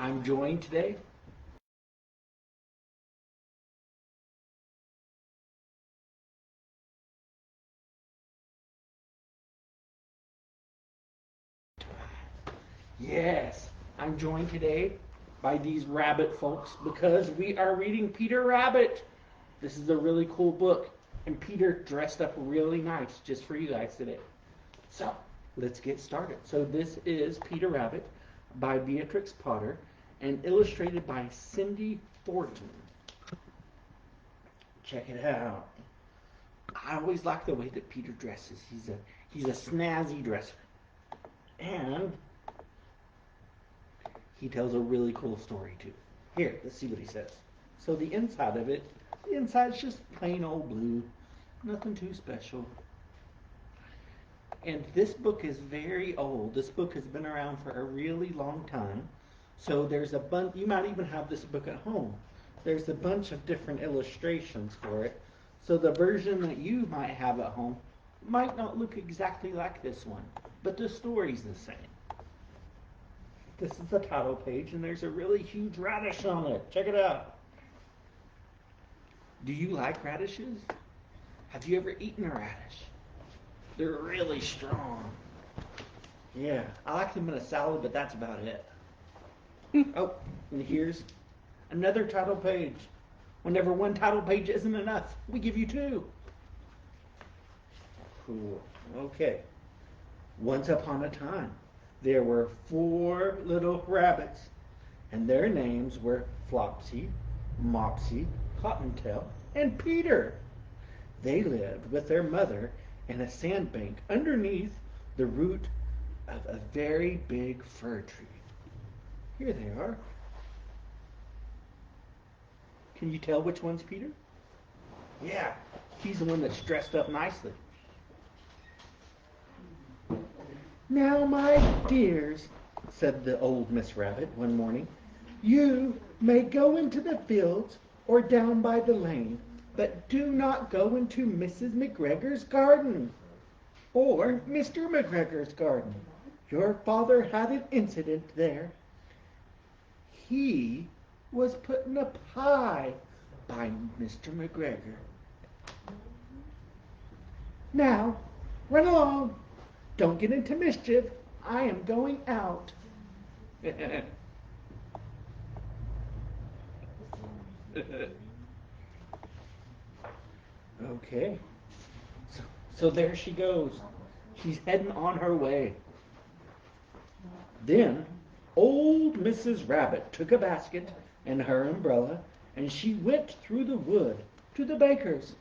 I'm joined today Yes, I'm joined today by these rabbit folks because we are reading Peter Rabbit. This is a really cool book, and Peter dressed up really nice just for you guys today. So, let's get started. So this is Peter Rabbit by Beatrix Potter and illustrated by Cindy Thornton. Check it out. I always like the way that Peter dresses. He's a snazzy dresser. And he tells a really cool story too. Here, let's see what he says. So the inside of it, the inside's just plain old blue. Nothing too special. And this book is very old. This book has been around for a really long time. So there's a bunch, you might even have this book at home. There's a bunch of different illustrations for it. So the version that you might have at home might not look exactly like this one, but the story's the same. This is the title page, and there's a really huge radish on it. Check it out. Do you like radishes? Have you ever eaten a radish? They're really strong. Yeah, I like them in a salad, but that's about it. Oh, and here's another title page. Whenever one title page isn't enough, we give you two. Cool. Okay. Once upon a time, there were 4 little rabbits, and their names were Flopsy, Mopsy, Cottontail, and Peter. They lived with their mother in a sandbank underneath the root of a very big fir tree. Here they are. Can you tell which one's Peter? Yeah, he's the one that's dressed up nicely. Now, my dears, said the old Miss Rabbit one morning, you may go into the fields or down by the lane, but do not go into Mrs. McGregor's garden or Mr. McGregor's garden. Your father had an incident there. He was put in a pie by Mr. McGregor. Now, run along. Don't get into mischief. I am going out. Okay. So there she goes. She's heading on her way. Then old Mrs. Rabbit took a basket and her umbrella, and she went through the wood to the baker's.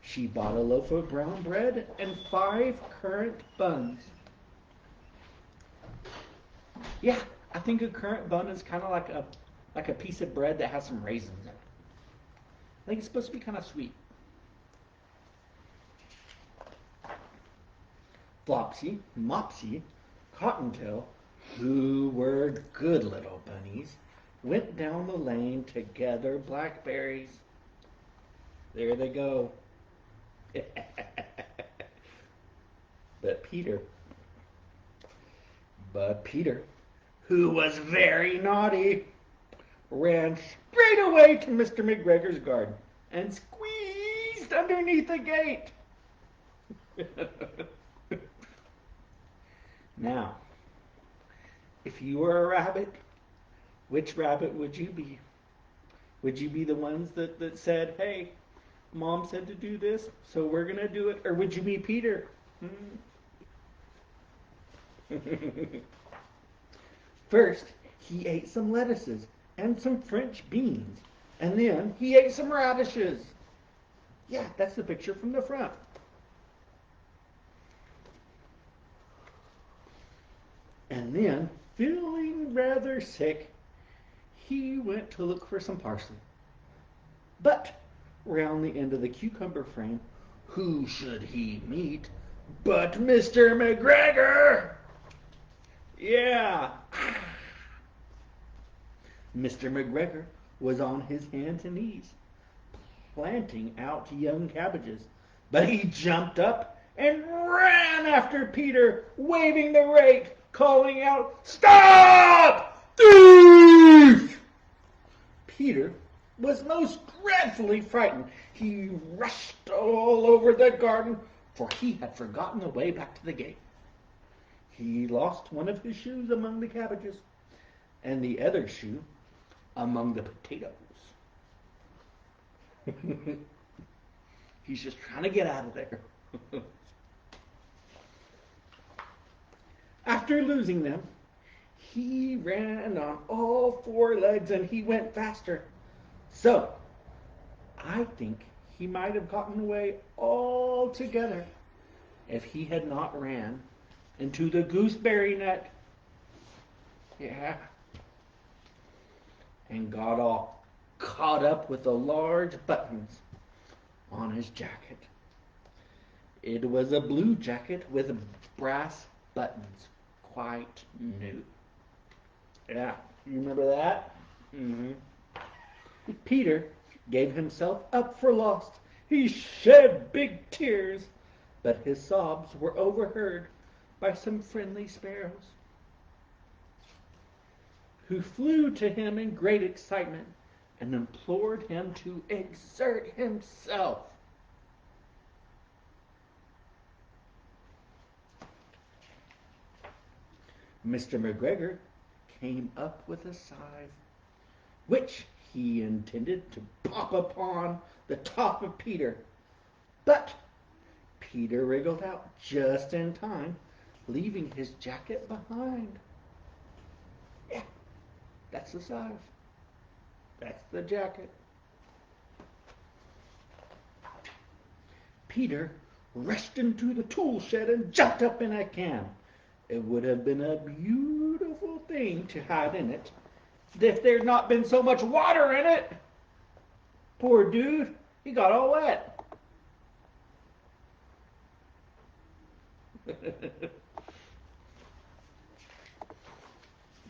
She bought a loaf of brown bread and 5 currant buns. Yeah, I think a currant bun is kind of like a piece of bread that has some raisins in it. I think it's supposed to be kind of sweet. Flopsy, Mopsy, Cottontail, who were good little bunnies, went down the lane to gather blackberries. There they go. But Peter, who was very naughty, ran straight away to Mr. McGregor's garden and squeezed underneath the gate. Now, if you were a rabbit, which rabbit would you be? Would you be the ones that said, hey, Mom said to do this, so we're going to do it? Or would you be Peter? First, he ate some lettuces and some French beans. And then he ate some radishes. Yeah, that's the picture from the front. And then, feeling rather sick, he went to look for some parsley. But round the end of the cucumber frame, who should he meet but Mr. McGregor? Yeah. Mr. McGregor was on his hands and knees, planting out young cabbages. But he jumped up and ran after Peter, waving the rake, calling out, "Stop! "Thief!" Peter was most dreadfully frightened. He rushed all over the garden, for he had forgotten the way back to the gate. He lost one of his shoes among the cabbages, and the other shoe among the potatoes. He's just trying to get out of there. After losing them, he ran on all four legs and he went faster. So, I think he might have gotten away altogether if he had not ran into the gooseberry net. Yeah. And got all caught up with the large buttons on his jacket. It was a blue jacket with brass buttons, quite new. Yeah, you remember that? Mm-hmm. Peter gave himself up for lost. He shed big tears, but his sobs were overheard by some friendly sparrows, who flew to him in great excitement and implored him to exert himself. Mr. McGregor came up with a scythe, which he intended to pop upon the top of Peter. But Peter wriggled out just in time, leaving his jacket behind. Yeah, that's the scythe. That's the jacket. Peter rushed into the tool shed and jumped up in a can. It would have been a beautiful thing to hide in it if there'd not been so much water in it. Poor dude, he got all wet.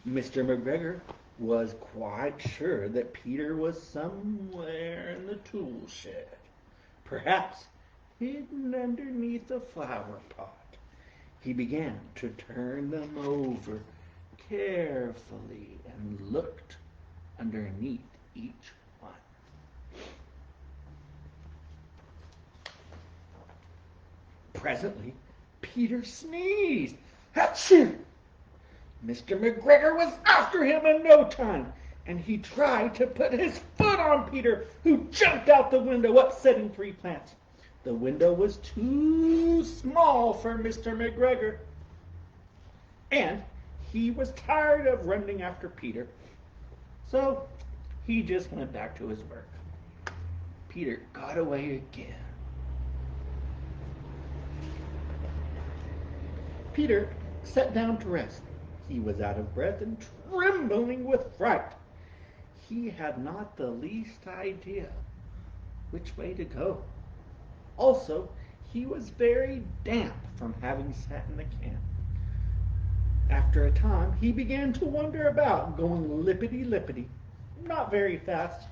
Mr. McGregor was quite sure that Peter was somewhere in the tool shed, perhaps hidden underneath the flower pot. He began to turn them over carefully and looked underneath each one. Presently, Peter sneezed. Achoo! Mr. McGregor was after him in no time, and he tried to put his foot on Peter, who jumped out the window, upsetting 3 plants. The window was too small for Mr. McGregor, and he was tired of running after Peter, so he just went back to his work. Peter got away again. Peter sat down to rest. He was out of breath and trembling with fright. He had not the least idea which way to go. Also, he was very damp from having sat in the can. After a time, he began to wander about, going lippity-lippity, not very fast,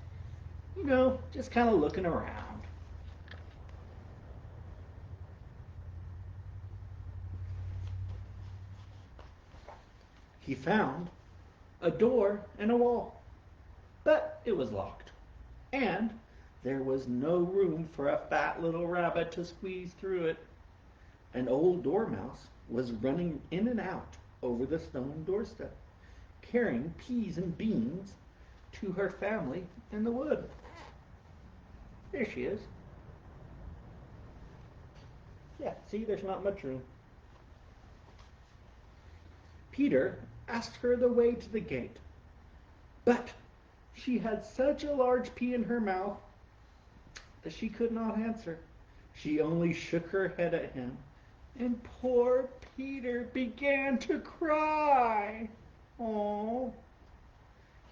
just kind of looking around. He found a door in a wall, but it was locked, and there was no room for a fat little rabbit to squeeze through it. An old dormouse was running in and out over the stone doorstep, carrying peas and beans to her family in the wood. There she is. Yeah, see, there's not much room. Peter asked her the way to the gate, but she had such a large pea in her mouth that she could not answer. She only shook her head at him, and poor Peter began to cry. Oh,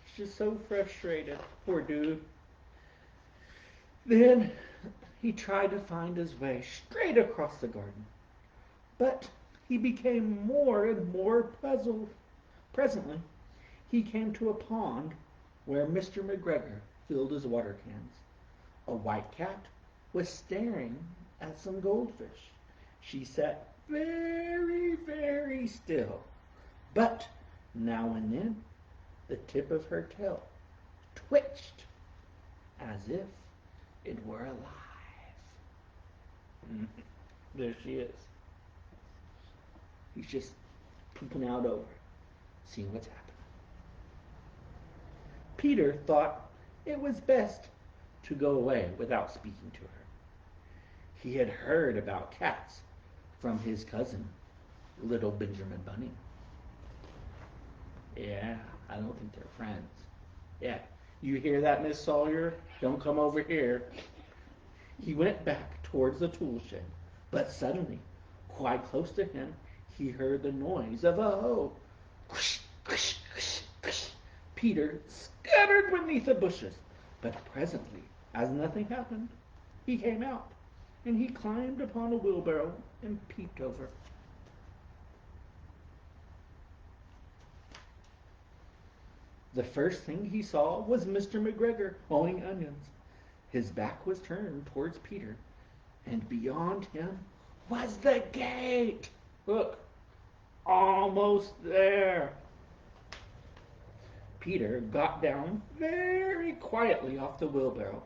he's just so frustrated, poor dude. Then he tried to find his way straight across the garden, but he became more and more puzzled. Presently, he came to a pond where Mr. McGregor filled his water cans. A white cat was staring at some goldfish. She sat very, very still, but now and then The tip of her tail twitched as if it were alive. There she is. He's just peeking out over, seeing what's happening. Peter thought it was best to go away without speaking to her. He had heard about cats from his cousin, little Benjamin Bunny. Yeah, I don't think they're friends. Yeah, you hear that, Miss Sawyer? Don't come over here. He went back towards the tool shed, but suddenly, quite close to him, he heard the noise of a hoe. Peter scuttered beneath the bushes, but presently, as nothing happened, he came out, and he climbed upon a wheelbarrow and peeped over. The first thing he saw was Mr. McGregor hoeing onions. His back was turned towards Peter, and beyond him was the gate. Look, almost there. Peter got down very quietly off the wheelbarrow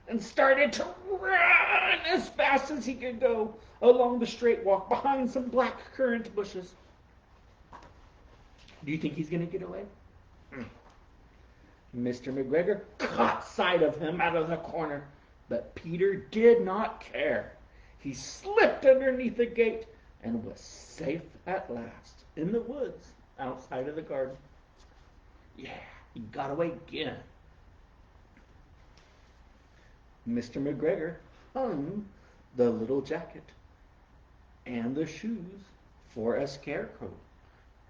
and started to run as fast as he could go along the straight walk behind some black currant bushes. Do you think he's going to get away? Mr. McGregor caught sight of him out of the corner, but Peter did not care. He slipped underneath the gate and was safe at last in the woods outside of the garden. Yeah, he got away again. Mr. McGregor hung the little jacket and the shoes for a scarecrow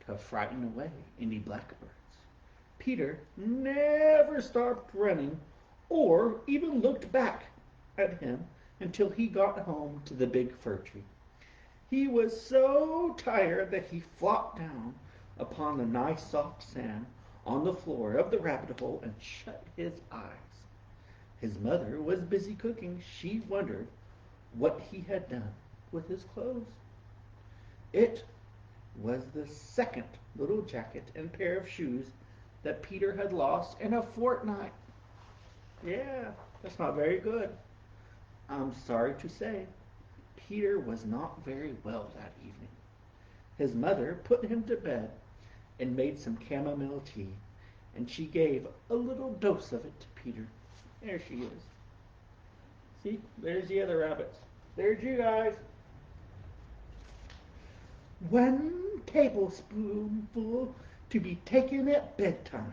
to frighten away any blackbirds. Peter never stopped running or even looked back at him until he got home to the big fir tree. He was so tired that he flopped down upon the nice soft sand on the floor of the rabbit hole and shut his eyes. His mother was busy cooking. She wondered what he had done with his clothes. It was the second little jacket and pair of shoes that Peter had lost in a fortnight. Yeah, that's not very good. I'm sorry to say, Peter was not very well that evening. His mother put him to bed and made some chamomile tea, and she gave a little dose of it to Peter. There she is. See, there's the other rabbits. There's you guys. 1 tablespoonful to be taken at bedtime.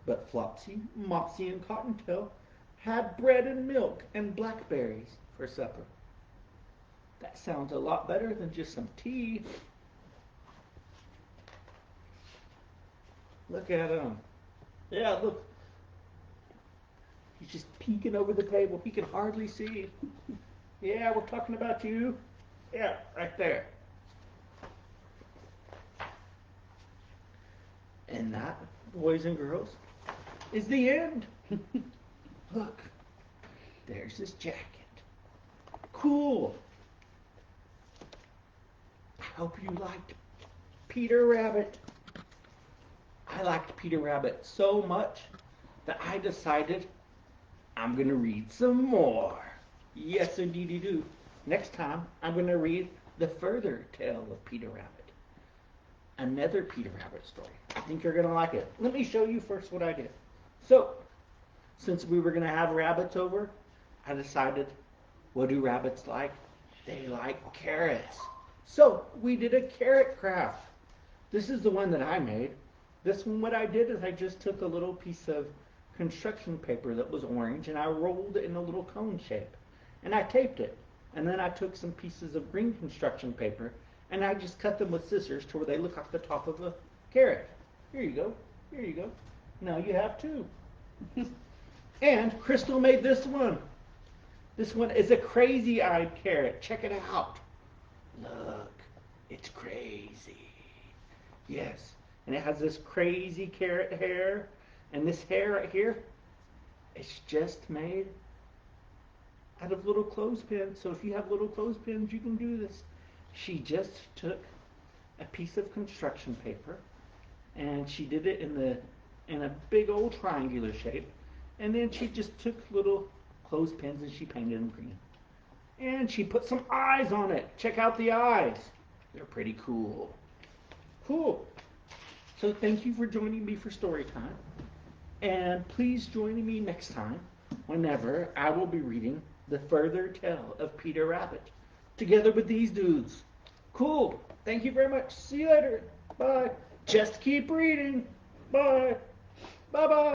But Flopsy, Mopsy, and Cottontail had bread and milk and blackberries for supper. That sounds a lot better than just some tea. Look at him. Yeah, look. He's just peeking over the table. He can hardly see. Yeah, we're talking about you. Yeah, right there. And that, boys and girls, is the end. Look, there's his jacket. Cool. I hope you liked Peter Rabbit. I liked Peter Rabbit so much that I decided I'm going to read some more. Yes, indeed do. Next time, I'm going to read the further tale of Peter Rabbit. Another Peter Rabbit story. I think you're going to like it. Let me show you first what I did. So, since we were going to have rabbits over, I decided, what do rabbits like? They like carrots. So, we did a carrot craft. This is the one that I made. This one, what I did is I just took a little piece of construction paper that was orange and I rolled it in a little cone shape. And I taped it. And then I took some pieces of green construction paper and I just cut them with scissors to where they look like the top of a carrot. Here you go. Here you go. Now you have two. And Crystal made this one. This one is a crazy-eyed carrot. Check it out. Look, it's crazy. Yes, and it has this crazy carrot hair. And this hair right here, it's just made out of little clothespins. So if you have little clothespins, you can do this. She just took a piece of construction paper and she did it in the in a big old triangular shape. And then she just took little clothespins and she painted them green. And she put some eyes on it. Check out the eyes. They're pretty cool. Cool. So thank you for joining me for story time. And please join me next time whenever I will be reading The Further Tale of Peter Rabbit together with these dudes. Cool. Thank you very much. See you later. Bye. Just keep reading. Bye. Bye-bye.